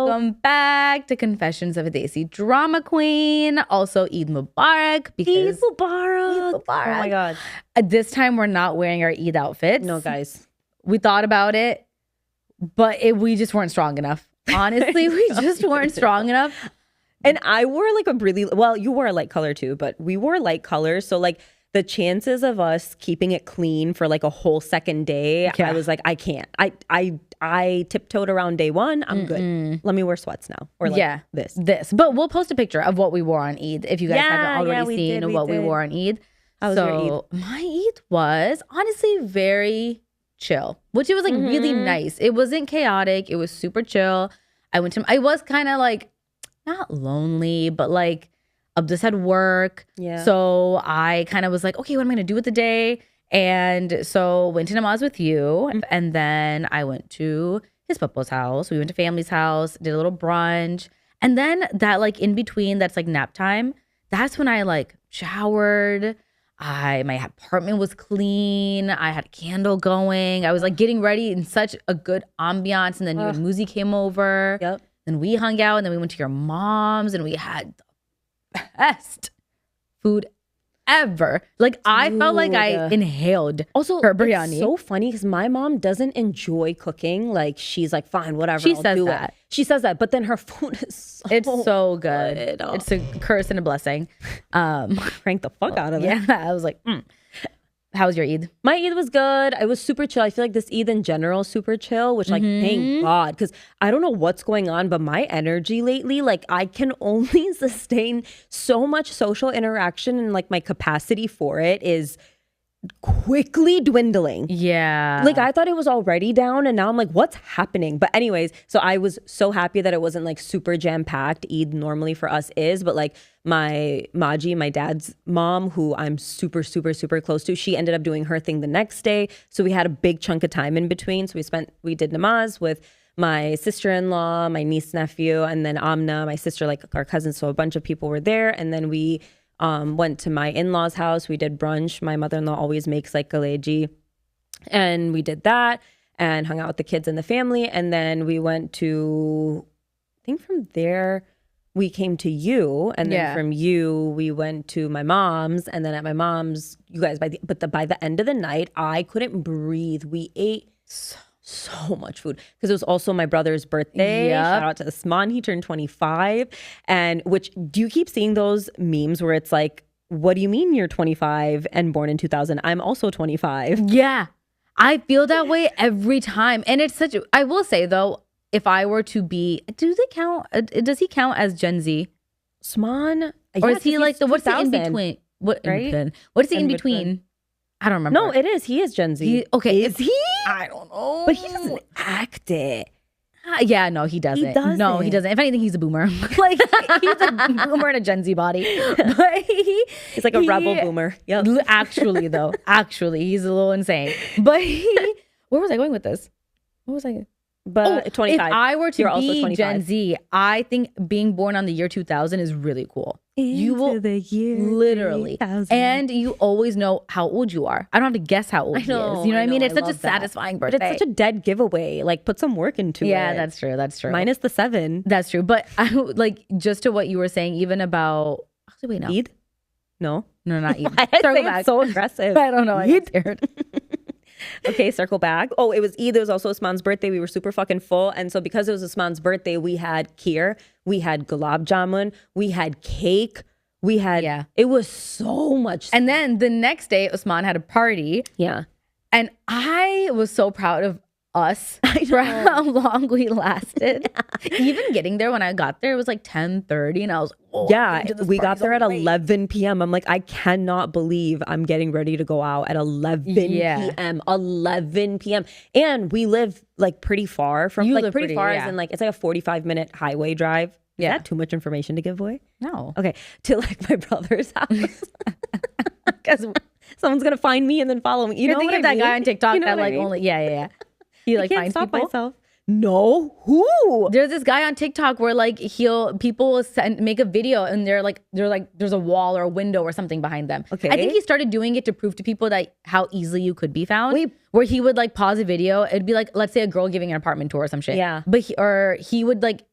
Welcome back to Confessions of a Desi Drama Queen. Also, Eid Mubarak. Eid Mubarak. Oh my God. This time, we're not wearing our Eid outfits. No, guys. We thought about it, but we just weren't strong enough. Honestly, we just weren't strong enough. And I wore like a really, well, you wore a light color too, but we wore light colors. So like the chances of us keeping it clean for like a whole second day, I was like, I can't. I tiptoed around day one. I'm good. Let me wear sweats now. Or like this. But we'll post a picture of what we wore on Eid if you guys haven't already seen what we wore on Eid. How was your Eid? My Eid was honestly very chill, which it was like really nice. It wasn't chaotic. It was super chill. I was kind of like, not lonely, but like Abdus had work. Yeah. So I kind of was like, okay, what am I going to do with the day? And so went to namaz with you. And then I went to his papa's house. We went to family's house, did a little brunch. And then that like in between, that's like nap time. That's when I like showered. My apartment was clean. I had a candle going. I was like getting ready in such a good ambiance. And then you and Muzi came over. Yep. Then we hung out, and then we went to your mom's, and we had the best food ever. Like, I felt like I inhaled her biryani. It's so funny because my mom doesn't enjoy cooking. Like, she's like, fine, whatever. She says that. She says that, but then her food is it's so good. It's a curse and a blessing. Crank the fuck out of it. Yeah, I was like, How was your Eid? My Eid was good. I was super chill. I feel like this Eid in general is super chill, which like, thank God. Because I don't know what's going on, but my energy lately, like I can only sustain so much social interaction and like my capacity for it is quickly dwindling. Yeah. Like I thought it was already down and now I'm like, what's happening? But anyways, so I was so happy that it wasn't like super jam-packed. Eid normally for us is, but like my Maji, my dad's mom, who I'm super, super, super close to, she ended up doing her thing the next day. So we had a big chunk of time in between. So we did namaz with my sister-in-law, my niece, nephew, and then Amna, my sister, like our cousins. So a bunch of people were there. And then we went to my in-laws' house. We did brunch. My mother-in-law always makes like kaleji. And we did that and hung out with the kids and the family. And then we went to, I think from there, we came to you. And then from you, we went to my mom's. And then at my mom's, you guys, by the end of the night, I couldn't breathe. We ate so much food because it was also my brother's birthday. Shout out to Usman, he turned 25. And do you keep seeing those memes where it's like, what do you mean you're 25 and born in 2000? I'm also 25. Yeah, I feel that way every time. And it's I will say though, if I were to be, does he count as Gen Z? Usman? Or is he like what's the in between? What is he in between? I don't remember. No, it is. He is Gen Z. Is he? I don't know. But he doesn't act it. Yeah, no, he doesn't. No, he doesn't. If anything, he's a boomer. Like, he's a boomer in a Gen Z body. But he's like a rebel boomer. Yep. Actually, he's a little insane. But where was I going with this? What was I? But 25. If I were to be Gen Z, I think being born on the year 2000 is really cool. You will the year literally 3000. And you always know how old you are. I don't have to guess how old he is. You know what I mean? It's such a satisfying birthday. But it's such a dead giveaway. Like put some work into it. Yeah, that's true. Minus the 7. That's true. But I like just to what you were saying, even about actually wait, no. Eid? No, not Eid. Circle back. So aggressive. I don't know. I get scared. Okay, circle back. Oh, it was Eid. It was also Usman's birthday. We were super fucking full. And so because it was Usman's birthday, we had kheer, we had gulab jamun, we had cake, we had, it was so much. And then the next day, Usman had a party. Yeah. And I was so proud of us for how long we lasted. Even getting there, when I got there, it was like 10:30 and I was like, whoa. Yeah, we got there at 11 p.m. I'm like, I cannot believe I'm getting ready to go out at 11 p.m. 11 p.m. And we live like pretty far from, like pretty far as in like, it's like a 45-minute highway drive. Is that too much information to give away? No. Okay, to like my brother's house. Because someone's going to find me and then follow me. You're thinking of that guy on TikTok that like only, he like finds people. Myself. No, who? There's this guy on TikTok where like people will make a video and they're like there's a wall or a window or something behind them. Okay, I think he started doing it to prove to people that how easily you could be found. Where he would like pause a video, it'd be like, let's say a girl giving an apartment tour or some shit. Yeah, but he would like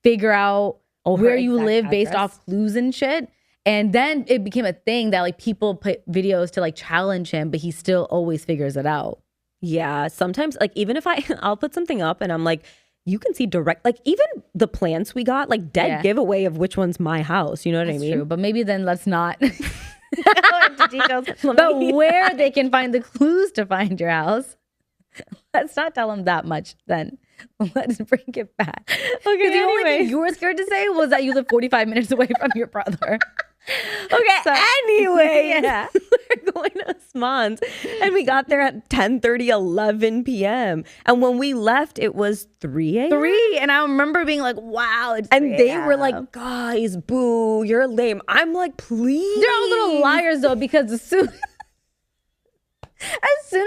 figure out where you live based address. off clues and shit. And then it became a thing that like people put videos to like challenge him, but he still always figures it out. Yeah, sometimes like even if I'll put something up and I'm like, you can see direct, like even the plants we got, like dead giveaway of which one's my house. You know what I mean? True, but maybe then let's not go into details. But where they can find the clues to find your house, let's not tell them that much then. Let's bring it back. Okay, the only thing you were scared to say was that you live 45 minutes away from your brother. Okay, so, anyway, we're going to Osman's and we got there at 10:30, 11 p.m. And when we left, it was 3 a.m. 3, and I remember being like, wow. It's and they were like, guys, boo, you're lame. I'm like, please. They're all little liars though, because as soon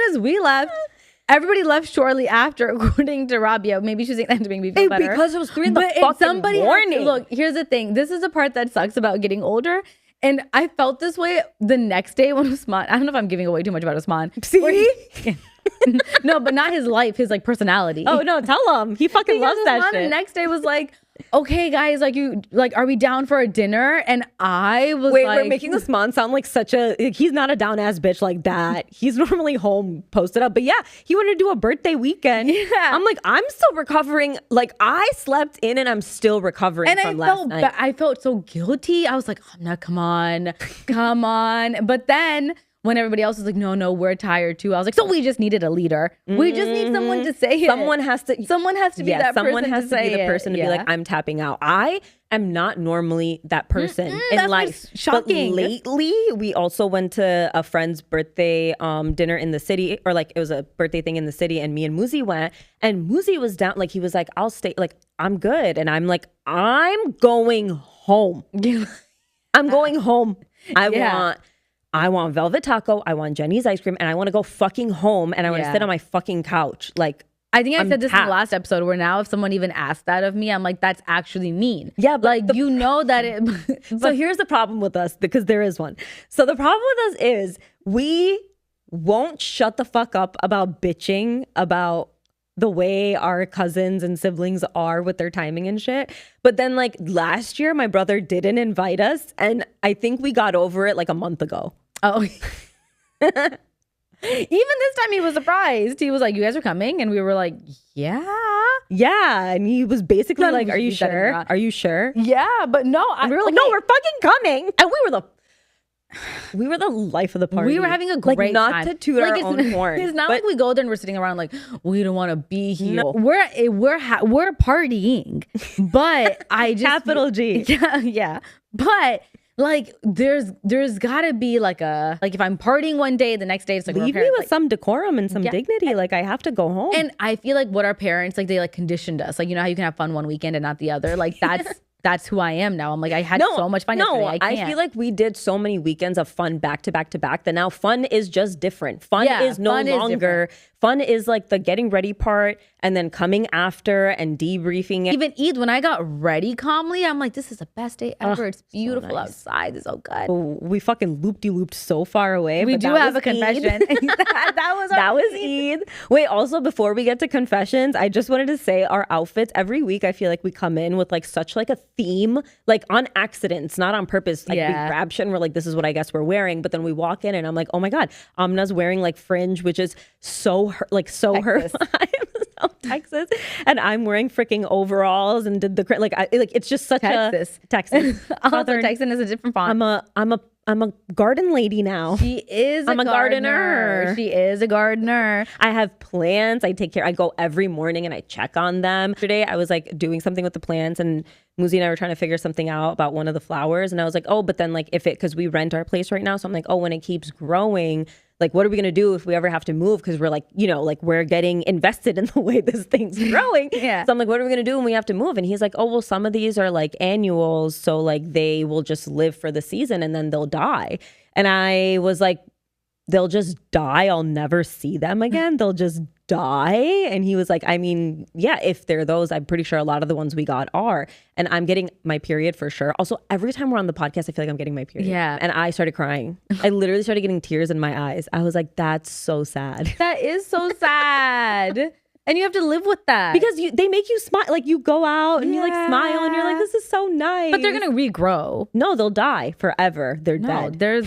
as we left, everybody left shortly after, according to Rabia. Maybe she was saying that to make me feel better. Because it was 3 in the fucking morning. Look, here's the thing. This is the part that sucks about getting older. And I felt this way the next day when Usman, I don't know if I'm giving away too much about Usman. See? No, but not his life, his like personality. Oh no, tell him. He fucking loves that Usman shit. The next day was like, okay guys, are we down for a dinner? And I was we're making Usman sound like he's not a down ass bitch like that. He's normally home posted up. But yeah, he wanted to do a birthday weekend. Yeah. I'm like, I'm still recovering. Like I slept in and I'm still recovering from last night. I felt so guilty. I was like, Amna, come on. But then when everybody else was like, no, we're tired too. I was like, so we just needed a leader. We just need someone to say it. Someone has to be that someone person has to be the person to be like, I'm tapping out. I am not normally that person in life. Shocking. But lately, we also went to a friend's birthday dinner in the city, or like it was a birthday thing in the city, and me and Muzi went, and Muzi was down, like he was like, I'll stay, like I'm good, and I'm like, I'm going home. I'm going home. I want velvet taco. I want Jenny's ice cream, and I want to go fucking home, and I want to sit on my fucking couch. Like, I think I said this in the last episode, where now if someone even asked that of me, I'm like, that's actually mean. Yeah, but like you know that it. So here's the problem with us, because there is one. So the problem with us is we won't shut the fuck up about bitching about the way our cousins and siblings are with their timing and shit. But then like last year, my brother didn't invite us, and I think we got over it like a month ago. Oh. Even this time he was surprised. He was like, you guys are coming? And we were like, yeah. And he was basically like, are you sure? Are you sure? Yeah, but no. And we were like, no, we're fucking coming. And we were the life of the party. We were having a great time. Not to toot our own horn. It's not like we go there and we're sitting around like, we don't want to be here. No. We're partying. But I just... Capital G. Yeah. But... like there's gotta be like if I'm partying one day, the next day it's like leave me with some decorum and some dignity. Like I have to go home. And I feel like what our parents like, they like conditioned us. Like, you know how you can have fun one weekend and not the other. Like that's who I am now. I'm like, I had so much fun yesterday. I feel like we did so many weekends of fun back to back to back that now fun is just different. Fun is no longer. Fun is like the getting ready part and then coming after and debriefing. Even Eid, when I got ready calmly, I'm like, this is the best day ever. It's beautiful outside. It's so good. Oh, we fucking looped so far away. We do have a confession. that was Eid. Wait, also before we get to confessions, I just wanted to say our outfits every week. I feel like we come in with like such like a theme, like on accidents, not on purpose. Like we grab shit and we're like, this is what I guess we're wearing. But then we walk in and I'm like, oh my God, Amna's wearing like fringe, which is so her Texas, and I'm wearing freaking overalls and did the like it's just such Texas. Also, Texan is a different font. I'm a garden lady now. She is. I'm a gardener. She is a gardener. I have plants. I take care. I go every morning and I check on them. Today I was like doing something with the plants, and Muzi and I were trying to figure something out about one of the flowers, and I was like, oh, but then like because we rent our place right now, so I'm like, oh, when it keeps growing, like, what are we going to do if we ever have to move? Because we're like, you know, like we're getting invested in the way this thing's growing. So I'm like, what are we going to do when we have to move? And he's like, oh, well, some of these are like annuals. So like they will just live for the season and then they'll die. And I was like, they'll just die. I'll never see them again. They'll just die. And he was like, I mean, yeah, if they're those, I'm pretty sure a lot of the ones we got are. And I'm getting my period for sure. Also, every time we're on the podcast, I feel like I'm getting my period. Yeah. And I started crying. I literally started getting tears in my eyes. I was like, that's so sad. That is so sad. And you have to live with that. Because they make you smile. Like you go out and you like smile and you're like, this is so nice. But they're going to regrow. No, they'll die forever. They're dead. They're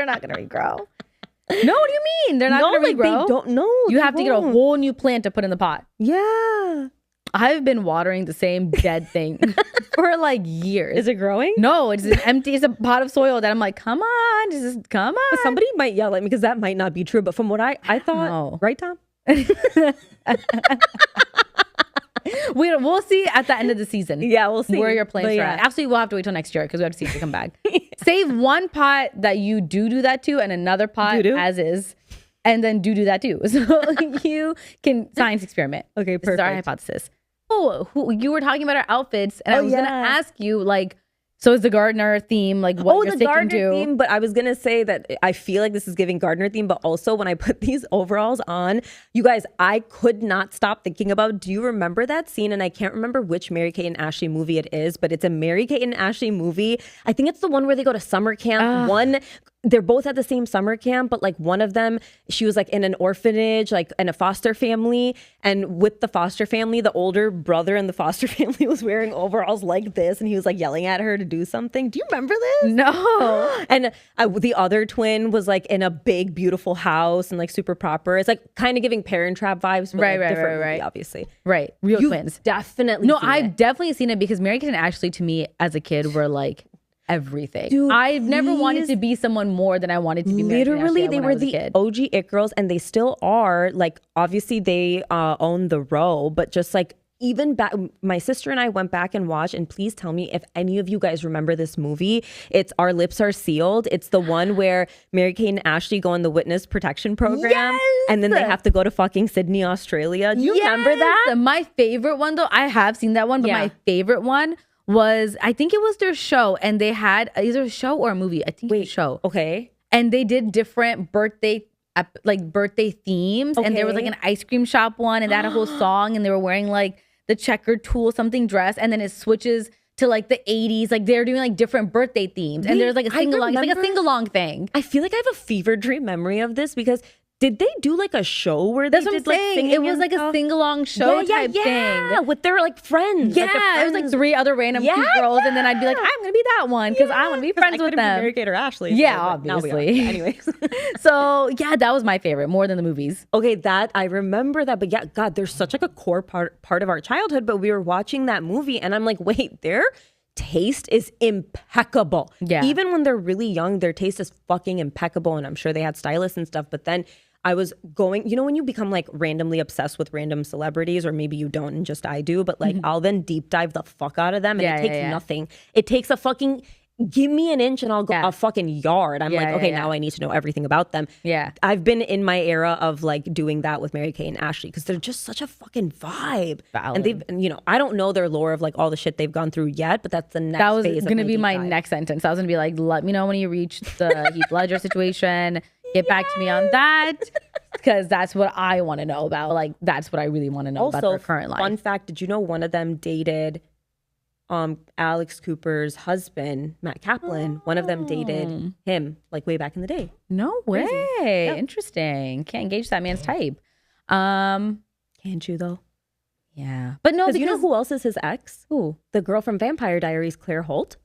not going to regrow. No, what do you mean? They're not going to regrow? They don't know. You have to get a whole new plant to put in the pot. Yeah. I've been watering the same dead thing for like years. Is it growing? No, it's empty. It's a pot of soil that I'm like, come on, just come on. But somebody might yell at me because that might not be true. But from what I thought, no. Right, Tom? We'll see at the end of the season. Yeah, we'll see where your plants are at. Actually, we'll have to wait till next year because we have to see if they come back. Save one pot that you do that to, and another pot as is, and then do that too. So you can science experiment. Okay, perfect. This is our hypothesis. Oh, you were talking about our outfits, and I was gonna ask you like. So is the gardener theme like what you're sticking gardener to? Theme, but I was gonna say that I feel like this is giving gardener theme, but also when I put these overalls on, you guys, I could not stop thinking about, do you remember that scene? And I can't remember which Mary Kate and Ashley movie it is, but it's a Mary Kate and Ashley movie. I think it's the one where they go to summer camp. They're both at the same summer camp, but like one of them, she was like in an orphanage, like in a foster family. And with the foster family, the older brother in the foster family was wearing overalls like this. And he was like yelling at her to do something. Do you remember this? No. And the other twin was like in a big, beautiful house and like super proper. It's like kind of giving Parent Trap vibes, but like different movie, obviously. Right. Real twins. Definitely. No, I've definitely seen it because Mary Kate and Ashley to me as a kid were like everything. Dude, I've never wanted to be someone more than I wanted to be. Literally, they were the OG it girls, and they still are. Like, obviously, they own the row, but just like even back, my sister and I went back and watched. And please tell me if any of you guys remember this movie. It's Our Lips Are Sealed. It's the one where Mary Kate and Ashley go on the witness protection program, and then they have to go to fucking Sydney, Australia. Do you remember that? My favorite one, though, I have seen that one, but my favorite one was, I think it was their show, and they had either a show or a movie. I think it was a show. Okay. And they did different birthday themes, and there was like an ice cream shop one, and they had a whole song, and they were wearing like the checkered tulle something dress, and then it switches to like the 80s, like they're doing like different birthday themes, and there's like a sing-along. It's like a sing-along thing. I feel like I have a fever dream memory of this because did they do like a show where they did like singing? It was like a sing-along show type thing with their like friends. Yeah, it was like 3 other random cute girls, and then I'd be like, I'm gonna be that one because I want to be friends with them. Mary Kate or Ashley. Yeah, obviously. Anyways, so yeah, that was my favorite more than the movies. Okay, that I remember that, but yeah, God, there's such like a core part of our childhood. But we were watching that movie, and I'm like, wait, their taste is impeccable. Yeah, even when they're really young, their taste is fucking impeccable, and I'm sure they had stylists and stuff. But then I was going, you know, when you become like randomly obsessed with random celebrities, or maybe you don't and just I do, but like I'll then deep dive the fuck out of them, and it takes nothing. It takes a fucking, give me an inch and I'll go a fucking yard. I'm like, okay, now I need to know everything about them. Yeah. I've been in my era of like doing that with Mary Kate and Ashley because they're just such a fucking vibe. Valid. And they've, you know, I don't know their lore of like all the shit they've gone through yet, but that's the next phase. That was going to be my next sentence. I was going to be like, let me know when you reach the Heath Ledger situation. Get back to me on that. Because that's what I want to know about. Like, that's what I really want to know about their current life. Fun fact, did you know one of them dated Alex Cooper's husband, Matt Kaplan? One of them dated him, like, way back in the day. No way. Yep. Interesting. Can't engage that man's type. Can't you, though? Yeah. But no, because you know who else is his ex? Who? The girl from Vampire Diaries, Claire Holt.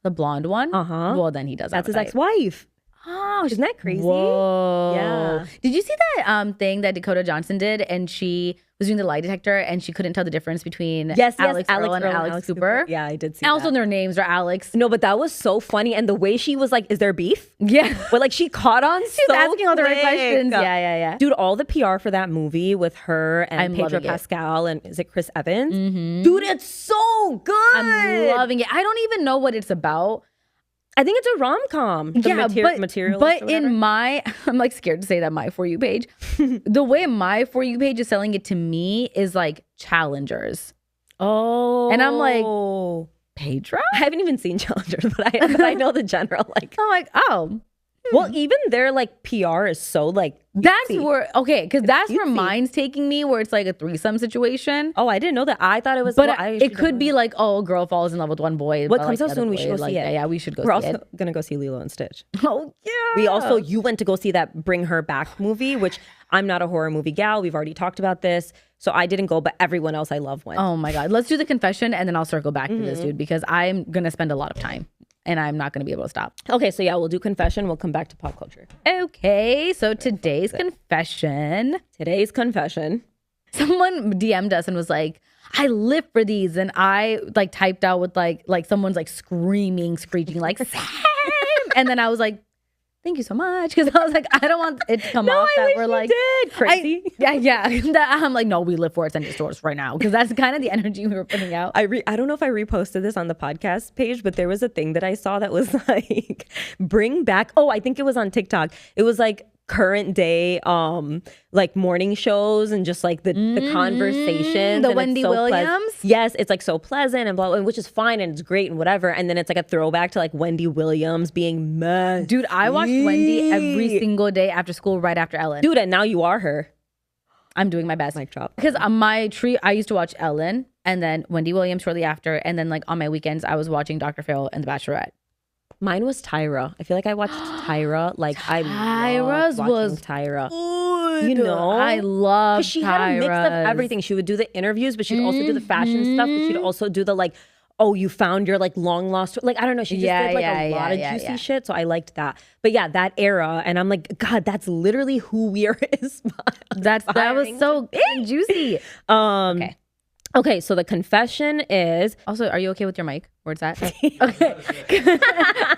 The blonde one? Uh-huh. Well, then he does. That's his ex-wife. Oh, isn't that crazy? Whoa. Yeah. Did you see that thing that Dakota Johnson did? And she was doing the lie detector, and she couldn't tell the difference between Alex Earl and Alex Cooper. Yeah, I did see and that. Also, their names are Alex. No, but that was so funny. And the way she was like, "Is there beef?" Yeah, but like she caught on. She was asking all the right questions. Yeah. Dude, all the PR for that movie with her and Pedro Pascal and is it Chris Evans? Mm-hmm. Dude, it's so good. I'm loving it. I don't even know what it's about. I think it's a rom-com. Material. But in my, I'm like scared to say that my For You page. The way my For You page is selling it to me is like Challengers. Oh. And I'm like, Pedro? I haven't even seen Challengers, but I know the general. Like, I'm like, oh, Well, even their like PR is so like That's cutesy. where, okay, because that's where cutesy. mine's taking me, where it's like a threesome situation. Oh, I didn't know that. I thought it was. But well, it could be like, oh, a girl falls in love with one boy. What but, comes like, out the other soon? We boy, should go like, see it. Yeah, we should go We're see also it. gonna go see Lilo and Stitch. Oh, yeah. We also, you went to go see that Bring Her Back movie, which I'm not a horror movie gal. We've already talked about this. So I didn't go, but everyone else I love went. Oh my God. Let's do the confession and then I'll circle back to this, dude, because I'm going to spend a lot of time and I'm not going to be able to stop. Okay, so yeah, we'll do confession. We'll come back to pop culture. Okay. So today's confession. Today's confession. Someone DM'd us and was like, I live for these. And I like typed out with like someone's like screaming, screeching, like, same. And then I was like, thank you so much. Because I was like, I don't want it to come off that we're like, did. Crazy. Yeah. That I'm like, no, we live for it. Send it to us right now. Because that's kind of the energy we were putting out. I don't know if I reposted this on the podcast page, but there was a thing that I saw that was like, bring back. Oh, I think it was on TikTok. It was like current day, like morning shows and just like the conversations. The and Wendy it's so Williams? Yes, it's like so pleasant and blah, blah, which is fine and it's great and whatever. And then it's like a throwback to like Wendy Williams being mad. Dude, I watched Wendy every single day after school, right after Ellen. Dude, and now you are her. I'm doing my best. Mic drop. Because on my tree, I used to watch Ellen and then Wendy Williams shortly after. And then like on my weekends, I was watching Dr. Phil and The Bachelorette. Mine was Tyra. I feel like I watched Tyra. Like Tyra's was Tyra. Good. You know, I love she had a mix of everything. She would do the interviews, but she'd also do the fashion stuff. But she'd also do the like, oh, you found your like long lost, like I don't know. She just did like a lot of juicy shit. So I liked that. But yeah, that era, and I'm like, God, that's literally who we are. That was so juicy. Okay. Okay, so the confession is... Also, are you okay with your mic? Where's that? Okay.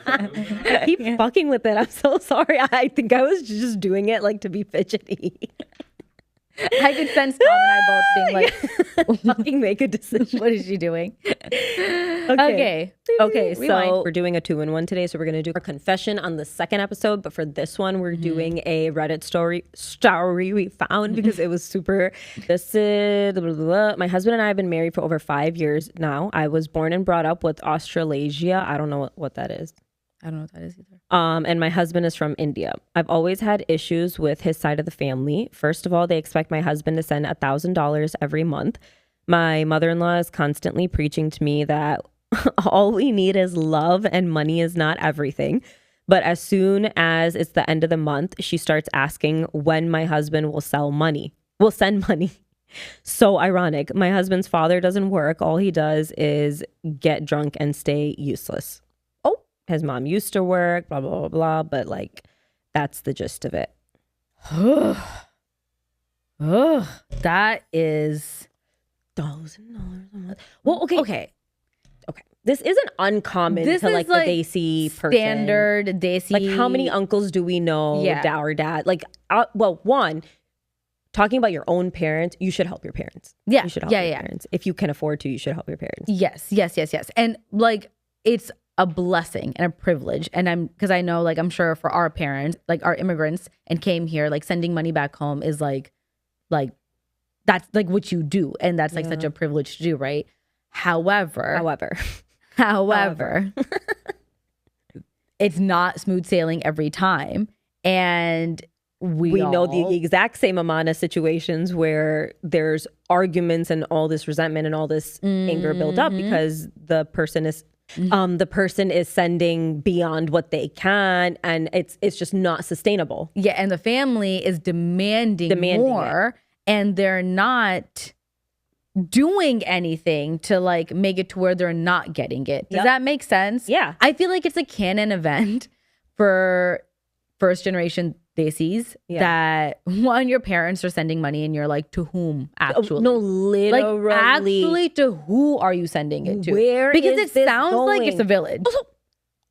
I keep fucking with it. I'm so sorry. I think I was just doing it like to be fidgety. I could sense Tom and I both being like, fucking make a decision. What is she doing? Okay, Rewind. so we're doing a 2-in-1 today. So we're going to do our confession on the second episode. But for this one, we're doing a Reddit story we found because it was super. This is blah, blah, blah. My husband and I have been married for over 5 years now. I was born and brought up with Australasia. I don't know what that is. I don't know what that is either. And my husband is from India. I've always had issues with his side of the family. First of all, they expect my husband to send $1,000 every month. My mother-in-law is constantly preaching to me that all we need is love and money is not everything. But as soon as it's the end of the month, she starts asking when my husband will send money. So ironic. My husband's father doesn't work. All he does is get drunk and stay useless. His mom used to work, blah, blah, blah, blah. But like, that's the gist of it. That is $1,000 a month. Well, okay. This isn't uncommon to like the Desi person. Standard Desi. Like how many uncles do we know? Yeah. Or dad? Like, well, one, talking about your own parents, you should help your parents. Yeah. You should help your parents. If you can afford to, you should help your parents. Yes. And like, it's a blessing and a privilege. And because I know, like, I'm sure for our parents, like our immigrants and came here, like sending money back home is like that's like what you do. And that's like such a privilege to do, right? However, it's not smooth sailing every time. And we know the exact same amount of situations where there's arguments and all this resentment and all this anger built up because the person is sending beyond what they can, and it's just not sustainable. Yeah, and the family is demanding more, and they're not doing anything to like make it to where they're not getting it. Does that make sense? Yeah. I feel like it's a canon event for first generation Desis that one, your parents are sending money and you're like, to whom actually? No, literally. Like, actually, to who are you sending it to? Because it sounds like it's a village. Also,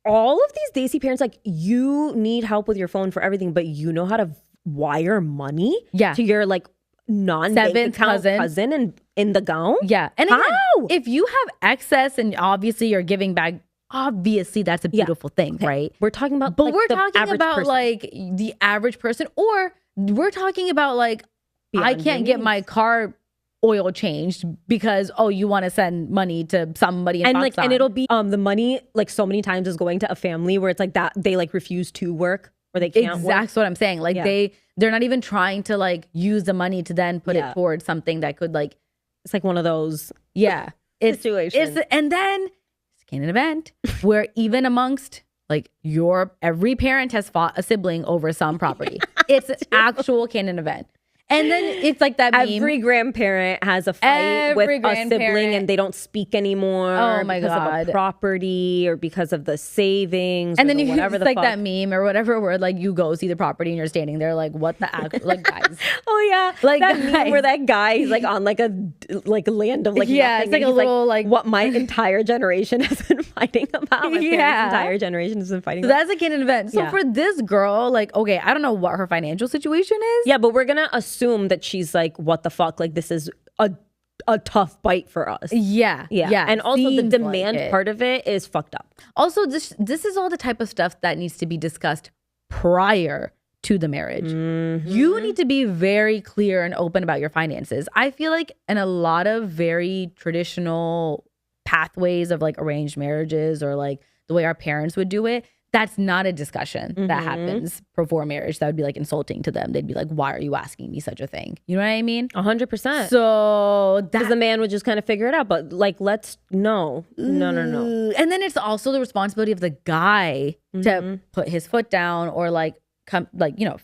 all of these Desi parents, like, you need help with your phone for everything, but you know how to wire money to your like non-bank account cousin in the gown? Yeah. And again, how? if you have excess and obviously you're giving back, obviously that's a beautiful thing, right? We're talking about, but like, we're talking about person. like the average person, or we're talking about like, I can't get my car oil changed because you want to send money to somebody in Pakistan. And it'll be the money like so many times is going to a family where it's like that they like refuse to work, Or they can't work. That's what I'm saying. Like they're not even trying to like use the money to then put it towards something that could like. It's like one of those situations. And then it's a canon event where even amongst like every parent has fought a sibling over some property. It's an actual canon event. And then it's like that meme. Every grandparent has a fight with a sibling and they don't speak anymore. Oh my because God. of a property or because of the savings. And then whatever it's the like fuck. that meme or whatever where like you go see the property and you're standing there like what the actual like guys. Oh yeah, like that meme where that guy is like on like a land of like nothing, it's like a little like what my entire generation has been fighting about. My parents' entire generation has been fighting. So that's a canon event. So for this girl, like okay, I don't know what her financial situation is. Yeah, but we're gonna assume that she's like, what the fuck? Like this is a tough bite for us. Yeah. And also the demand part of it is fucked up. Also, this is all the type of stuff that needs to be discussed prior to the marriage. You need to be very clear and open about your finances. I feel like in a lot of very traditional pathways of like arranged marriages or like the way our parents would do it, that's not a discussion that happens before marriage. That would be like insulting to them. They'd be like, why are you asking me such a thing? You know what I mean? 100%. So because the man would just kind of figure it out. But like, no. And then it's also the responsibility of the guy to put his foot down or like come like, you know,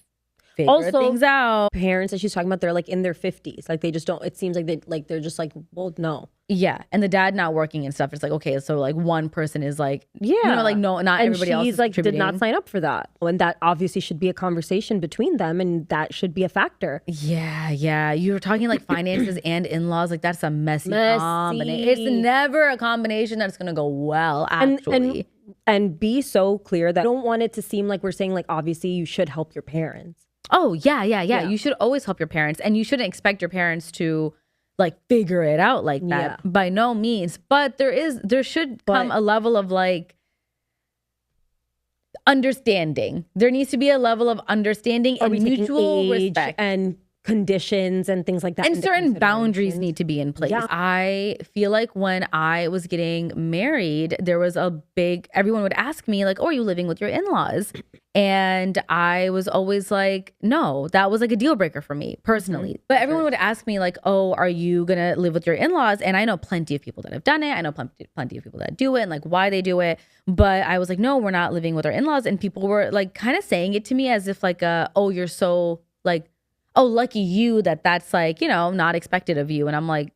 figure also, things out. Parents that she's talking about, they're like in their 50s. Like they just don't, it seems like they're just like, well, no. Yeah. And the dad not working and stuff. It's like, okay, so like one person is like, you know, like no, not and everybody else is like did not sign up for that. And that obviously should be a conversation between them and that should be a factor. Yeah. You were talking like finances and in-laws. Like that's a messy combination. It's never a combination that's going to go well, actually. And be so clear that I don't want it to seem like we're saying like, obviously you should help your parents. Oh, yeah. You should always help your parents and you shouldn't expect your parents to like figure it out like that by no means. But there should come a level of like understanding. There needs to be a level of understanding and mutual respect and conditions and things like that. And certain boundaries need to be in place. Yeah. I feel like when I was getting married, there was everyone would ask me like, oh, are you living with your in-laws? And I was always like, no, that was like a deal breaker for me personally. But everyone would ask me like, oh, are you going to live with your in-laws? And I know plenty of people that have done it. I know plenty of people that do it and like why they do it. But I was like, no, we're not living with our in-laws. And people were like kind of saying it to me as if like, oh, you're so like, oh, lucky you that's like, you know, not expected of you. And I'm like,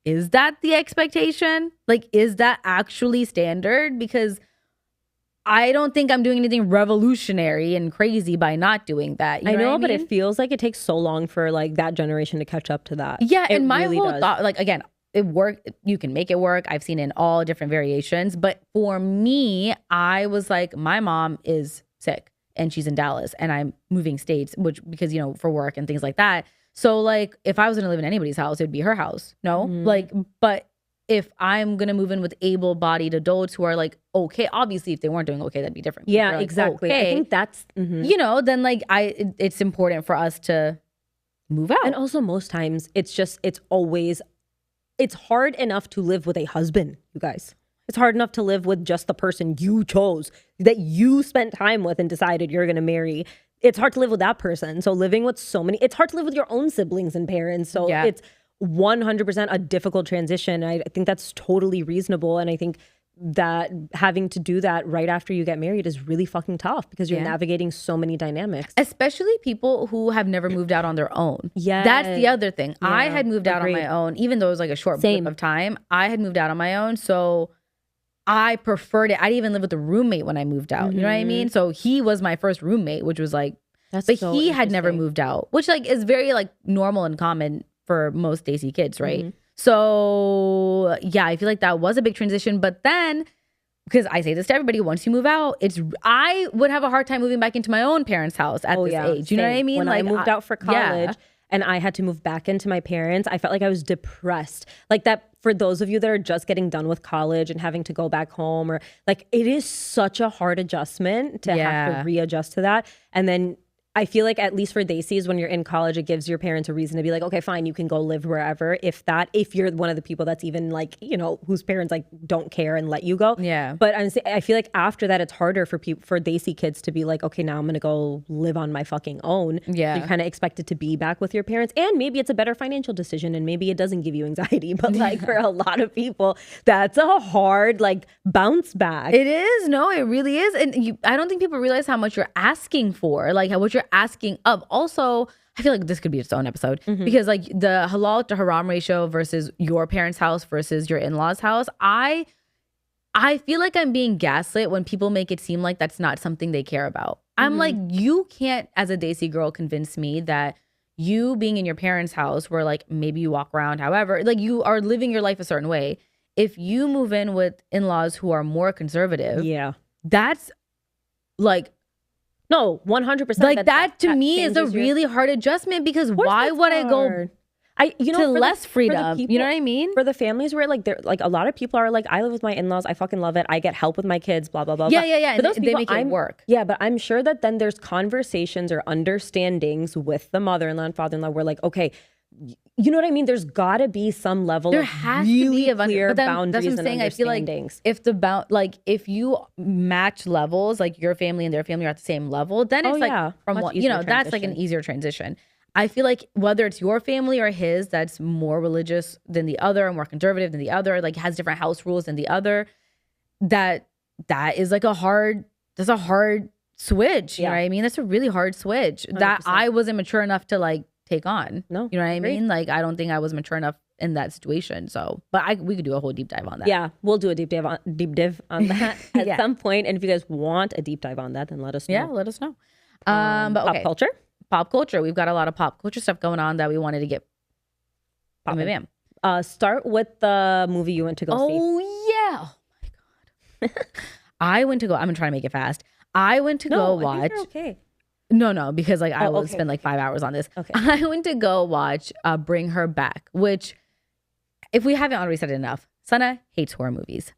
is that the expectation? Like, is that actually standard? Because I don't think I'm doing anything revolutionary and crazy by not doing that. You know what I mean? But it feels like it takes so long for like that generation to catch up to that. Yeah. And my whole thought, like, again, it worked. You can make it work. I've seen it in all different variations. But for me, I was like, my mom is sick. And she's in Dallas and I'm moving states, because, you know, for work and things like that. So like, if I was going to live in anybody's house, it'd be her house. No, like, but if I'm going to move in with able-bodied adults who are like, okay, obviously if they weren't doing okay, that'd be different. Yeah, like, exactly. Okay, I think that's, you know, then like it's important for us to move out. And also most times it's hard enough to live with a husband, you guys. It's hard enough to live with just the person you chose, that you spent time with and decided you're going to marry. It's hard to live with that person. So living with it's hard to live with your own siblings and parents. So it's 100% a difficult transition. I think that's totally reasonable. And I think that having to do that right after you get married is really fucking tough because you're navigating so many dynamics. Especially people who have never moved out on their own. Yeah. That's the other thing. Yeah. I had moved out on my own, even though it was like a short blip of time. I had moved out on my own. So I preferred it. I didn't even live with a roommate when I moved out. You know what I mean? So he was my first roommate, which was like, he had never moved out, which like is very like normal and common for most Desi kids, right? So yeah, I feel like that was a big transition. But then, because I say this to everybody, once you move out, I would have a hard time moving back into my own parents' house at this age. You know what I mean? When I moved out for college and I had to move back into my parents, I felt like I was depressed. Like that, for those of you that are just getting done with college and having to go back home, or like it is such a hard adjustment to have to readjust to that. And then I feel like at least for Desi's, when you're in college, it gives your parents a reason to be like, okay, fine, you can go live wherever. If you're one of the people that's even like, you know, whose parents like don't care and let you go. Yeah. But I feel like after that, it's harder for Desi kids to be like, okay, now I'm going to go live on my fucking own. Yeah. So you're kind of expected to be back with your parents. And maybe it's a better financial decision and maybe it doesn't give you anxiety. But like for a lot of people, that's a hard like bounce back. It is. No, it really is. And I don't think people realize how much you're asking for, like what you're asking of. Also, I feel like this could be its own episode because like the halal to haram ratio versus your parents' house versus your in-laws' house. I feel like I'm being gaslit when people make it seem like that's not something they care about. I'm like, you can't, as a Desi girl, convince me that you being in your parents' house where like maybe you walk around, however, like you are living your life a certain way. If you move in with in-laws who are more conservative, that's like, no, 100%. Like that to me is a really hard adjustment because why would I go to less freedom? You know what I mean? For the families where like they're like a lot of people are like, I live with my in-laws, I fucking love it. I get help with my kids, blah blah blah. Yeah. But those they make it work. Yeah, but I'm sure that then there's conversations or understandings with the mother-in-law and father-in-law where like, okay, you know what I mean? There's got to be some level there of has really to be clear that's boundaries what I'm and saying. I feel like if you match levels, like your family and their family are at the same level, then it's from one, you know, that's like an easier transition. I feel like whether it's your family or his that's more religious than the other, or more conservative than the other, like has different house rules than the other, that is like a hard switch. You know what I mean? That's a really hard switch 100%. That I wasn't mature enough to like take on. No, you know what I mean? Like I don't think I was mature enough in that situation. So, but we could do a whole deep dive on that. Yeah, we'll do a deep dive on that at some point. And if you guys want a deep dive on that, then let us know. Yeah, let us know. But okay. Pop culture. We've got a lot of pop culture stuff going on that we wanted to get. Bam. Start with the movie you went to go see. Oh yeah. Oh my god. I went to go. I'm gonna try to make it fast. I went to go watch. I think you're okay. No, because like I will spend like 5 hours on this. Okay. I went to go watch Bring Her Back, which, if we haven't already said it enough, Sana hates horror movies.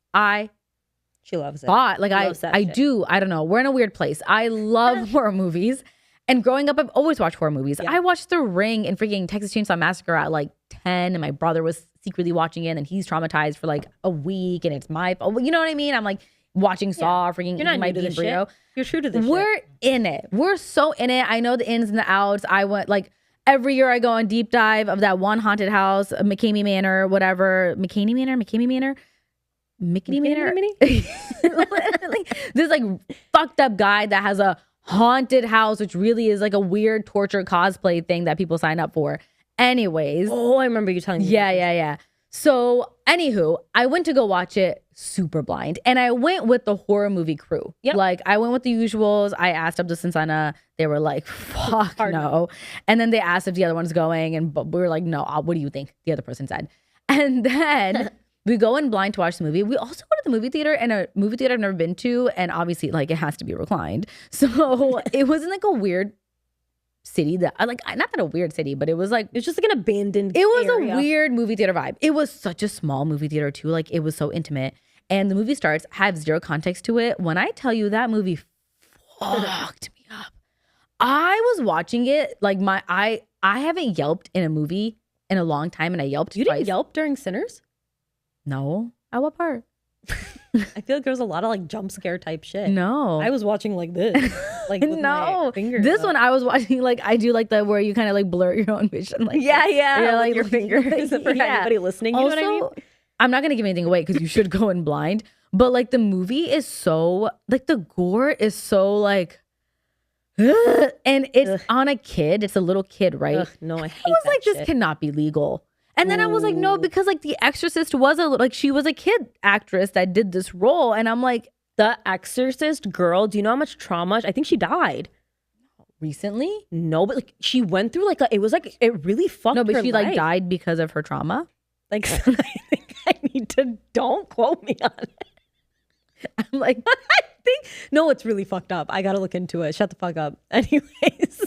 She loves it. I do. I don't know. We're in a weird place. I love horror movies. And growing up, I've always watched horror movies. Yeah. I watched The Ring and freaking Texas Chainsaw Massacre at like 10, and my brother was secretly watching it, and he's traumatized for like a week, and it's my fault. You know what I mean? I'm like watching Saw, freaking You're not my new to burrito. You're true to this We're shit. in it. We're so in it. I know the ins and the outs. I went like every year I go on deep dive of that one haunted house, McCamey Manor, whatever. McCamey Manor. This like fucked up guy that has a haunted house, which really is like a weird torture cosplay thing that people sign up for. Anyways. Oh, I remember you telling me. Yeah. So, anywho, I went to go watch it super blind, and I went with the horror movie crew. Yep. Like, I went with the usuals. I asked Abdus and Sana. They were like, fuck no. And then they asked if the other one's going, and we were like, no, what do you think? The other person said. And then we go in blind to watch the movie. We also go to the movie theater, and a movie theater I've never been to, and obviously, like, it has to be reclined. So it wasn't like a weird city that I like, not that a weird city, but it was like, it's just like an abandoned area. A weird movie theater vibe. It was such a small movie theater too. Like it was so intimate, and the movie starts, I have zero context to it. When I tell you that movie fucked me up, I was watching it like I haven't yelped in a movie in a long time, and I yelped You twice. Didn't yelp during Sinners? No. At what part? I feel like there was a lot of like jump scare type shit. No. I was watching like this. Like with my fingers this up. one I was watching like I do like the where you kind of like blur your own vision. Like yeah, like your fingers for anybody listening. You also, know what I mean? I'm not gonna give anything away because you should go in blind. But like the movie is so like the gore is so like and it's on a kid. It's a little kid, right? No, I hate I was that like, shit. this cannot be legal. And then I was like, no, because like The Exorcist was she was a kid actress that did this role. And I'm like, The Exorcist girl, do you know how much trauma? I think she died. Recently? No, but like she went through like it was like it really fucked her. No, but she life. like died because of her trauma. Like I think I need to don't quote me on it. I'm like, no, it's really fucked up. I gotta look into it. Shut the fuck up. Anyways.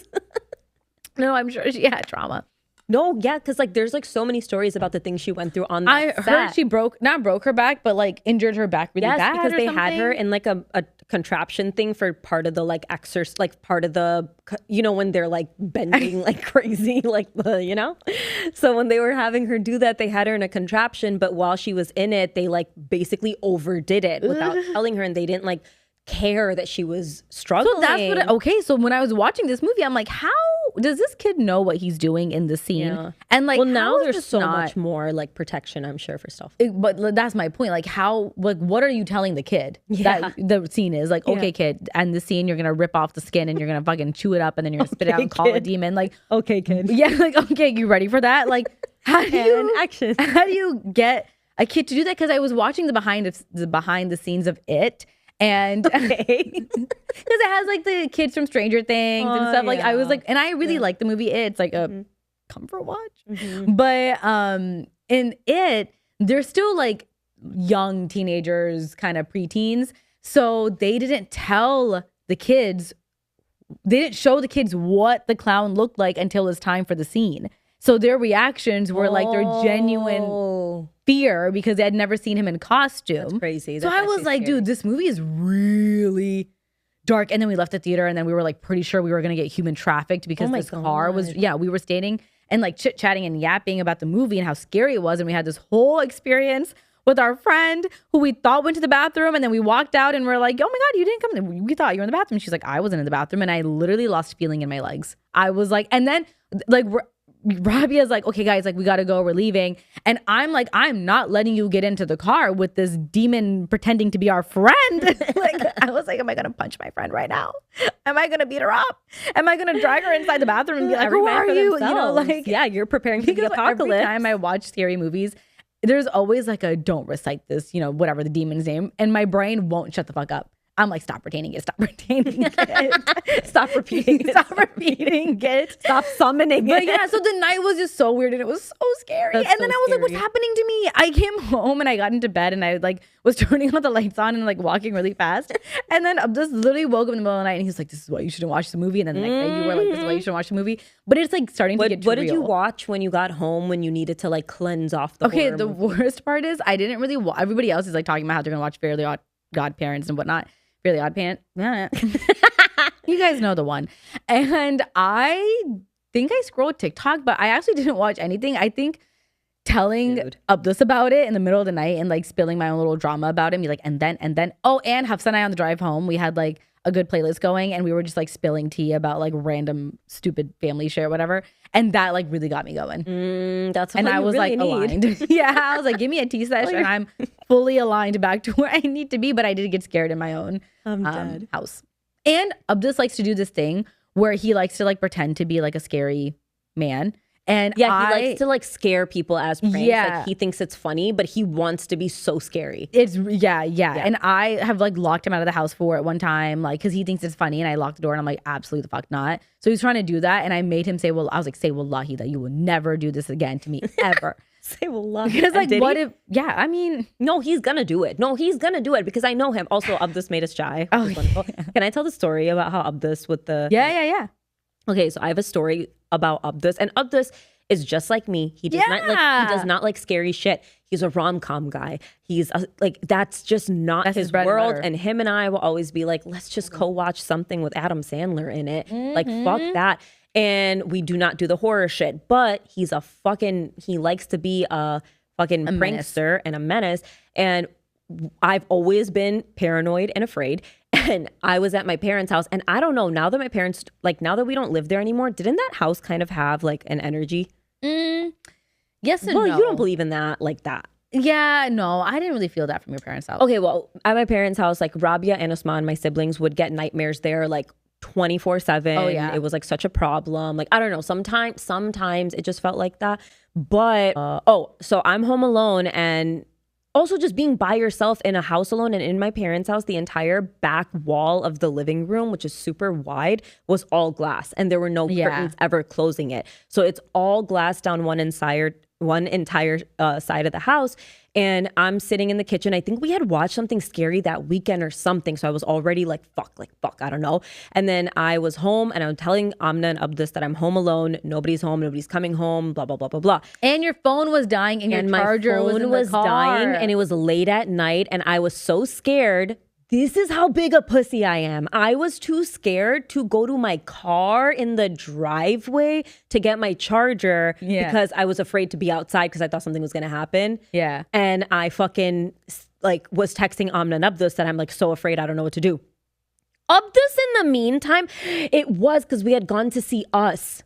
No, I'm sure she had trauma. No, yeah, because like there's like so many stories about the things she went through on that I heard set. she broke her back, but like injured her back really Yes, bad. because or they had her something. in like a contraption thing for part of the like exercise, like part of the, you know, when they're like bending like crazy, like the, you know? So when they were having her do that, they had her in a contraption, but while she was in it, they like basically overdid it without telling her, and they didn't like care that she was struggling. So that's what. Okay, so when I was watching this movie, I'm like, how does this kid know what he's doing in the scene? Yeah. And like, well, now how is there's this so not- much more like protection, I'm sure, for stuff. But that's my point. Like, how? Like, what are you telling the kid Yeah. that the scene is? Like, okay, kid, and the scene you're gonna rip off the skin and you're gonna fucking chew it up and then you're gonna spit it out and call a kid. demon. Like, Okay, kid. yeah, like, okay, you ready for that? Like, how do you action? How do you get a kid to do that? Because I was watching the behind the scenes of it. And because it has like the kids from Stranger Things and stuff. Like I was like, and I really like the movie. It's like a comfort watch. But in it, they're still like young teenagers, kind of preteens. So they didn't tell the kids, they didn't show the kids what the clown looked like until it's time for the scene. So their reactions were like their genuine fear because they had never seen him in costume. That's crazy. So I was like, dude, this movie is really dark. And then we left the theater and then we were like pretty sure we were going to get human trafficked because this car was, we were standing and like chit-chatting and yapping about the movie and how scary it was. And we had this whole experience with our friend who we thought went to the bathroom. And then we walked out and we're like, oh my God, you didn't come. We thought you were in the bathroom. She's like, I wasn't in the bathroom. And I literally lost feeling in my legs. I was like, and then like, Rabia's like, okay, guys, like we gotta go, we're leaving. And I'm like, I'm not letting you get into the car with this demon pretending to be our friend. Like, I was like, am I gonna punch my friend right now? Am I gonna beat her up? Am I gonna drag her inside the bathroom and be like, who are you? You know, like, yeah, you're preparing for the apocalypse. Every time I watch scary movies, there's always like a don't recite this, you know, whatever the demon's name. And my brain won't shut the fuck up. I'm like, stop retaining it. Stop retaining it. Stop repeating it. Stop repeating it. Stop summoning But it. yeah, so the night was just so weird and it was so scary. That's and so then I was like, what's scary. happening to me? I came home and I got into bed and I like was turning all the lights on and like walking really fast. And then I just literally woke up in the middle of the night and he's like, this is why you shouldn't watch the movie. And then the next day you were like, this is why you shouldn't watch the movie. But it's like starting to get too What did real. you watch when you got home when you needed to like cleanse off the Okay, horror the movie? worst part is I didn't really everybody else is like talking about how they're gonna watch Fairly Odd Godparents and whatnot. Fairly Odd Pants. You guys know the one. And I think I scrolled TikTok, but I actually didn't watch anything. I think telling Abdus about it in the middle of the night and like spilling my own little drama about him. Be like, and then, oh, and Hafsa and I on the drive home, we had like a good playlist going and we were just like spilling tea about like random stupid family shit or whatever. And that like really got me going. That's and what I you was really like need. aligned. Yeah, I was like, give me a tea sesh and I'm fully aligned back to where I need to be. But I did get scared in my own house. And Abdus likes to do this thing where he likes to like pretend to be like a scary man. And Yeah, he likes to like scare people as pranks. Yeah. Like he thinks it's funny, but he wants to be so scary. It's yeah. And I have like locked him out of the house for it one time, like because he thinks it's funny, and I locked the door, and I'm like, absolutely the fuck not. So he's trying to do that, and I made him say, well, I was like, say wallahi that you will never do this again to me ever. Say wallah. Because like, what if? Yeah, I mean, No, he's gonna do it. No, he's gonna do it because I know him. Also, Abdus made us shy. Oh, Can I tell the story about how Abdus with the? yeah. Okay, so I have a story about Abdus, and Abdus is just like me. He does not like scary shit. He's a rom-com guy. He's like that's just not his bread and world. butter. And him and I will always be like, let's just co-watch something with Adam Sandler in it. Like fuck that. And we do not do the horror shit. But he likes to be a fucking prankster and a menace. And I've always been paranoid and afraid. And I was at my parents' house, and I don't know, now that we don't live there anymore, didn't that house kind of have like an energy? Yes and Well, no. you don't believe in that like that. Yeah, no, I didn't really feel that from your parents' house. Okay, well, at my parents' house, like Rabia and Osman, my siblings, would get nightmares there like 24/7. Oh, yeah. It was like such a problem. Like, I don't know, sometimes it just felt like that. But, so I'm home alone, and also just being by yourself in a house alone, and in my parents' house, the entire back wall of the living room, which is super wide, was all glass, and there were no curtains ever closing it. So it's all glass down one one entire side of the house. And I'm sitting in the kitchen. I think we had watched something scary that weekend or something. So I was already like, fuck, I don't know. And then I was home and I'm telling Amna and Abdus that I'm home alone. Nobody's home. Nobody's coming home, blah, blah, blah, blah, blah. And your phone was dying and your charger was in the car. Dying and it was late at night. And I was so scared. This is how big a pussy I am. I was too scared to go to my car in the driveway to get my charger because I was afraid to be outside because I thought something was going to happen. Yeah. And I fucking like was texting Amna and Abdus that I'm like so afraid I don't know what to do. Abdus in the meantime, it was because we had gone to see Us.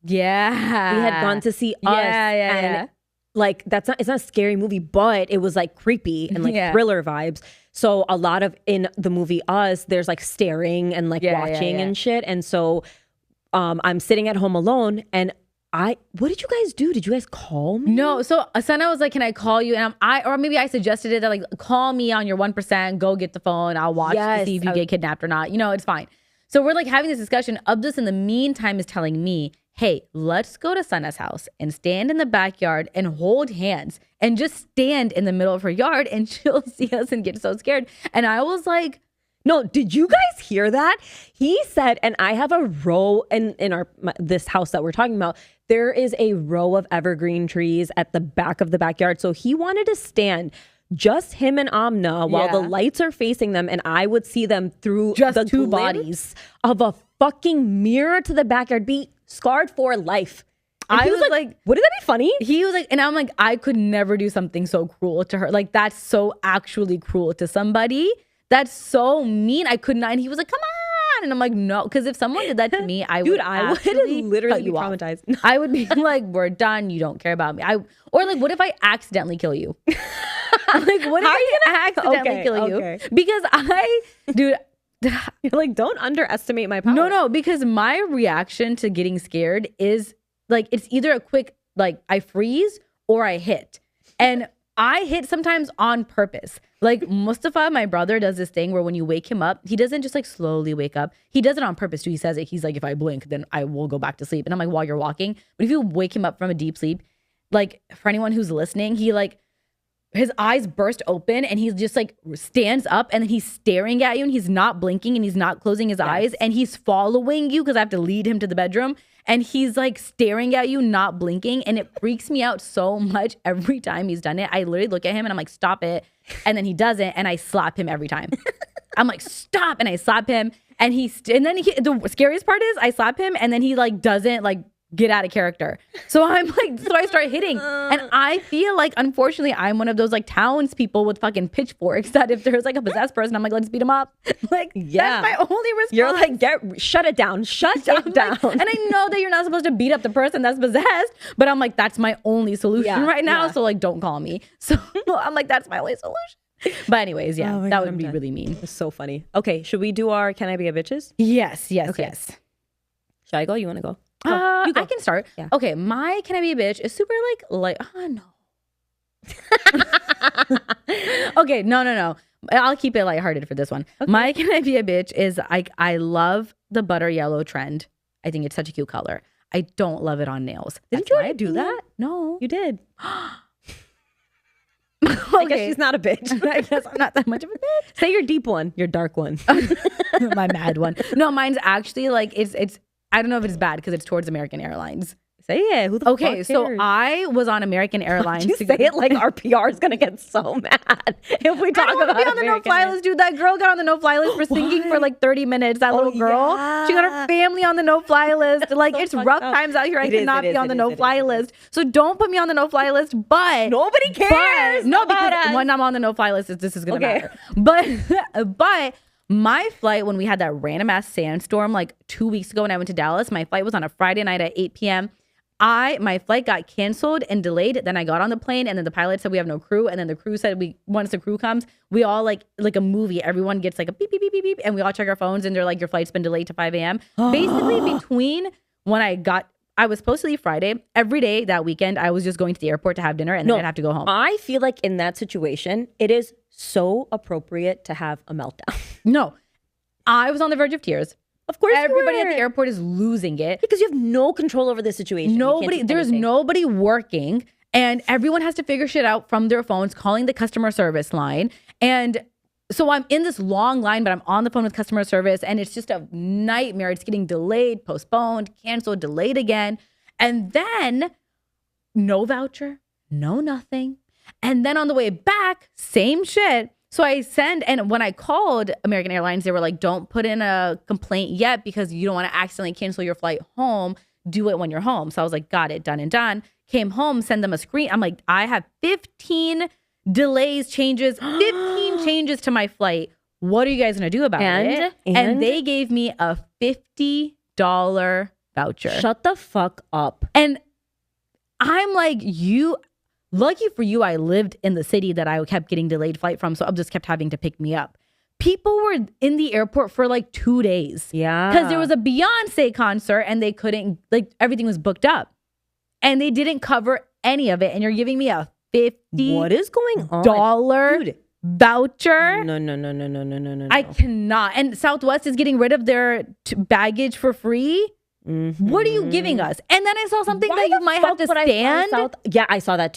Yeah. We had gone to see Us. And like it's not a scary movie, but it was like creepy and like thriller vibes. So a lot of in the movie Us, there's like staring and like watching and shit. And so I'm sitting at home alone and what did you guys do? Did you guys call me? No. So Asana was like, can I call you? And or maybe I suggested it that like, call me on your 1%, go get the phone. I'll watch to see if you get kidnapped or not. You know, it's fine. So we're like having this discussion. Abdus in the meantime is telling me, hey, let's go to Sana's house and stand in the backyard and hold hands and just stand in the middle of her yard and she'll see us and get so scared. And I was like, no, did you guys hear that? He said, and I have a row in this house that we're talking about. There is a row of evergreen trees at the back of the backyard. So he wanted to stand just him and Amna while the lights are facing them and I would see them through just the two bodies of a fucking mirror to the backyard, be scarred for life. And I was like, wouldn't that be funny? He was like, and I'm like, I could never do something so cruel to her. Like, that's so actually cruel to somebody. That's so mean. I could not. And he was like, come on. And I'm like, no. Because if someone did that to me, I would literally be traumatized. I would be like, we're done. You don't care about me. Or like, what if I accidentally kill you? Like, what if I accidentally kill you? Because dude, you're like, don't underestimate my power. No, because my reaction to getting scared is like, it's either a quick, like I freeze or I hit. And I hit sometimes on purpose. Like Mustafa, my brother, does this thing where when you wake him up, he doesn't just like slowly wake up. He does it on purpose too. He says it. He's like, if I blink, then I will go back to sleep. And I'm like, while you're walking. But if you wake him up from a deep sleep, like for anyone who's listening, he like, his eyes burst open and he's just like stands up and then he's staring at you and he's not blinking and he's not closing his eyes and he's following you because I have to lead him to the bedroom and he's like staring at you, not blinking. And it freaks me out so much every time he's done it. I literally look at him and I'm like, stop it. And then he doesn't and I slap him every time. I'm like, stop. And I slap him and the scariest part is I slap him and then he like doesn't like get out of character. So I'm like, so I start hitting. And I feel like, unfortunately, I'm one of those like townspeople with fucking pitchforks that if there's like a possessed person, I'm like, let's beat him up. Like, that's my only response. You're like, shut it down. Shut it down. Like, and I know that you're not supposed to beat up the person that's possessed, but I'm like, that's my only solution right now. So like, don't call me. So I'm like, that's my only solution. But anyways, that would be really mean. It's so funny. Okay, should we do our Can I Be a Bitches? Yes. Should I go? You want to go? I can start. Yeah. Okay, my Can I Be a Bitch is super like no. Okay, no. I'll keep it lighthearted for this one. Okay. My Can I Be a Bitch is I love the butter yellow trend. I think it's such a cute color. I don't love it on nails. Didn't you already do that? No. You did. Okay. I guess she's not a bitch. I guess I'm not that much of a bitch. Say your deep one, your dark one. My mad one. No, mine's actually like it's I don't know if it's bad because it's towards American Airlines. Say it. Who the fuck cares? So I was on American Airlines. You say it like our PR is gonna get so mad if we talk about be on the no-fly list, dude. That girl got on the no-fly list for singing for like 30 minutes. That little girl, she got her family on the no-fly list. Like so it's rough times out here. I cannot be on the no-fly list. So don't put me on the no-fly list. But nobody cares. Because when I'm on the no-fly list, this is gonna matter. But my flight, when we had that random ass sandstorm like 2 weeks ago when I went to Dallas, my flight was on a Friday night at 8 p.m. My flight got canceled and delayed. Then I got on the plane and then the pilot said we have no crew. And then the crew said once the crew comes, we all like a movie, everyone gets like a beep, beep, beep, beep, beep. And we all check our phones and they're like, your flight's been delayed to 5 a.m. Basically between when I was supposed to leave Friday. Every day that weekend, I was just going to the airport to have dinner and then I'd have to go home. I feel like in that situation, it is so appropriate to have a meltdown. No, I was on the verge of tears. Of course, everybody at the airport is losing it because you have no control over the situation. There's nobody working, and everyone has to figure shit out from their phones, calling the customer service line. And so I'm in this long line, but I'm on the phone with customer service, and it's just a nightmare. It's getting delayed, postponed, canceled, delayed again. And then no voucher, no nothing. And then on the way back, same shit. So and when I called American Airlines, they were like, don't put in a complaint yet because you don't want to accidentally cancel your flight home. Do it when you're home. So I was like, got it, done and done. Came home, send them a screen. I'm like, I have 15 delays, changes, 15 changes to my flight. What are you guys going to do about it? And they gave me a $50 voucher. Shut the fuck up. And I'm like, lucky for you, I lived in the city that I kept getting delayed flight from, so I just kept having to pick me up. People were in the airport for like 2 days. Yeah. Because there was a Beyonce concert and they couldn't, like, everything was booked up. And they didn't cover any of it. And you're giving me a $50 what is going on? Dude. Voucher? No. I cannot. And Southwest is getting rid of their baggage for free. Mm-hmm. What are you giving us? And then I saw something that you might have to stand. I saw that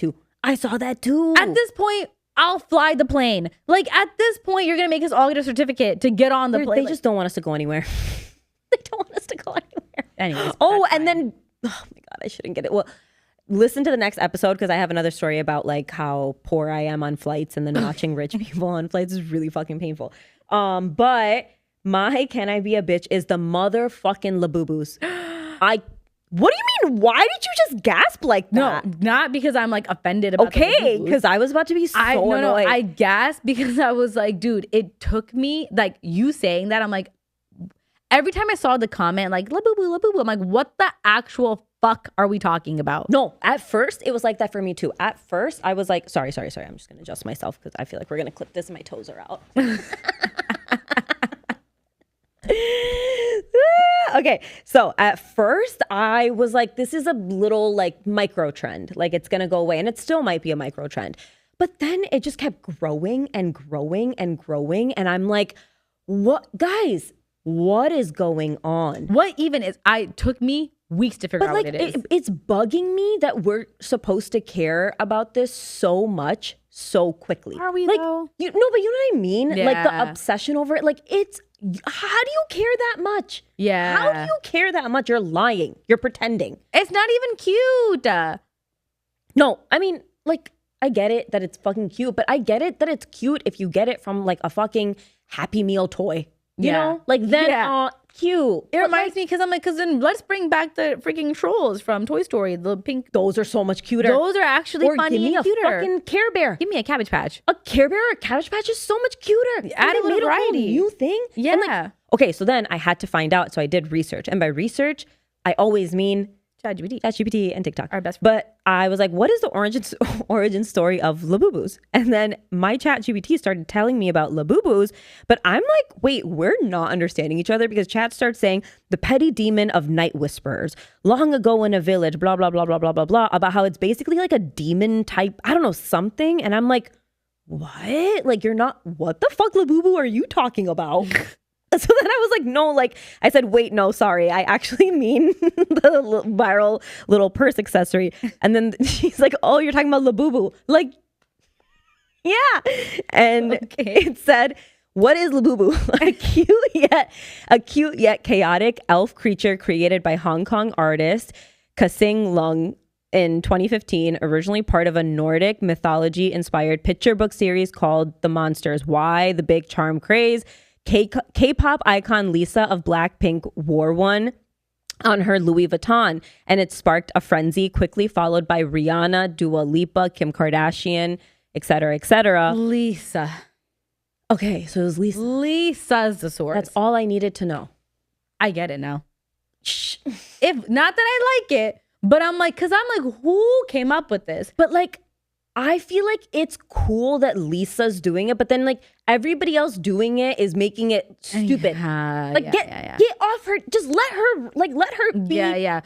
too. At this point, I'll fly the plane. Like, at this point, you're going to make us all get a certificate to get on the plane. They just don't want us to go anywhere. They don't want us to go anywhere. Anyways. Then, oh my God, I shouldn't get it. Well, listen to the next episode because I have another story about like how poor I am on flights, and then watching rich people on flights is really fucking painful. But my Can I Be a Bitch is the motherfucking Labubus. What do you mean? Why did you just gasp like that? No, not because I'm like offended about because I was about to be annoyed. No, I gasped because I was like, dude, it took me, like, you saying that, I'm like, every time I saw the comment, like, Labubu, I'm like, what the actual fuck are we talking about? No, at first, it was like that for me too. At first, I was like, sorry. I'm just going to adjust myself because I feel like we're going to clip this and my toes are out. Okay, so at first I was like, this is a little like micro trend, like it's gonna go away, and it still might be a micro trend, but then it just kept growing and growing and growing, and I'm like, what, guys, what is going on? What even is? Took me weeks to figure out what it is. It's bugging me that we're supposed to care about this so much so quickly. Are we, like, though? You know what I mean? Yeah. Like the obsession over it. Like, how do you care that much? Yeah. How do you care that much? You're lying. You're pretending. It's not even cute. No, I mean, like, I get it that it's fucking cute, but I get it that it's cute if you get it from like a fucking Happy Meal toy. You know? Like, then, cute. It reminds me, because I'm like, because then let's bring back the freaking trolls from Toy Story. The pink. Those are so much cuter. Those are actually funny and cuter. Give me a fucking Care Bear. Give me a Cabbage Patch. A Care Bear or a Cabbage Patch is so much cuter. Add a little variety. New thing. Yeah. And like, okay, so then I had to find out. So I did research. And by research, I always mean ChatGPT and TikTok. Our best friend. But I was like, what is the origin story of Labubus? And then my ChatGPT started telling me about Labubus. But I'm like, wait, we're not understanding each other, because Chat starts saying the petty demon of night whisperers. Long ago in a village, blah, blah, blah, blah, blah, blah, blah, about how it's basically like a demon type, I don't know, something. And I'm like, what? Like, you're not, what the fuck, Labubu, are you talking about? So then I was like, no, like, I said, wait, no, sorry. I actually mean the viral little purse accessory. And then she's like, oh, you're talking about Labubu. Like, yeah. And it said, what is Labubu? A cute yet chaotic elf creature created by Hong Kong artist Kasing Lung in 2015, originally part of a Nordic mythology-inspired picture book series called The Monsters. Why the big charm craze? K-pop icon Lisa of Blackpink wore one on her Louis Vuitton, and it sparked a frenzy, quickly followed by Rihanna, Dua Lipa, Kim Kardashian, etc., etc. Lisa. Okay, so it was Lisa. Lisa's the source. That's all I needed to know. I get it now. If not that I like it, but I'm like, because I'm like, who came up with this? But like, I feel like it's cool that Lisa's doing it, but then like everybody else doing it is making it stupid. Get off her. Just let her be.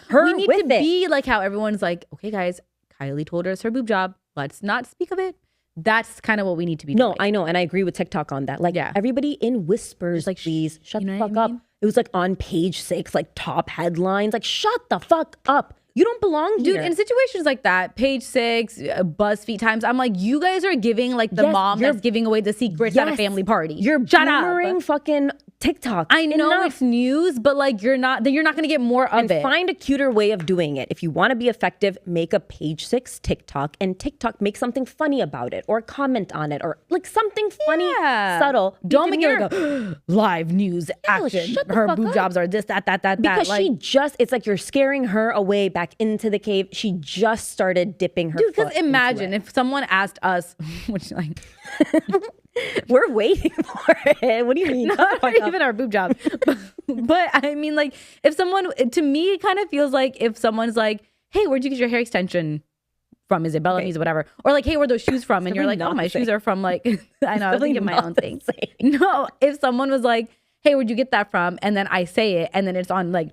Her we need to be like how everyone's like, okay, guys, Kylie told us her boob job. Let's not speak of it. That's kind of what we need to be doing. No, I know, and I agree with TikTok on that. Like, everybody in whispers, like, please shut the fuck up. It was like on page 6, like top headlines. Like, shut the fuck up. You don't belong here. Dude, in situations like that, page 6, BuzzFeed Times, I'm like, you guys are giving like the mom that's giving away the secrets at a family party. You're boomerang fucking TikTok. I know it's news, but like you're not going to get more of it. Find a cuter way of doing it. If you want to be effective, make a page 6 TikTok, and TikTok make something funny about it or comment on it or like something funny, subtle. Don't make it like a live news action. Her boob jobs are this, that. Because like, it's like you're scaring her away back into the cave. She just started dipping her foot. Dude, because imagine if someone asked us, which like... We're waiting for it. What do you mean? Not even our boob job. But I mean, like, if someone, to me, it kind of feels like if someone's like, hey, where'd you get your hair extension from? Is it Bellamy's or whatever? Or like, hey, where are those shoes from? And you're like, oh, my shoes are from like, I know, I was thinking my own thing. No, if someone was like, hey, where'd you get that from? And then I say it, and then it's on like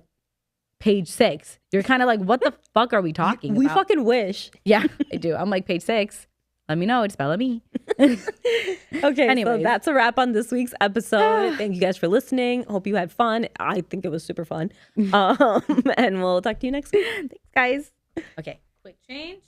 page 6. You're kind of like, what the fuck are we talking about? We fucking wish. Yeah, I do. I'm like, page 6. Let me know. It's Bellamy. Okay, anyways. So that's a wrap on this week's episode. Thank you guys for listening. Hope you had fun. I think it was super fun. And we'll talk to you next week. Thanks, guys. Okay, quick change.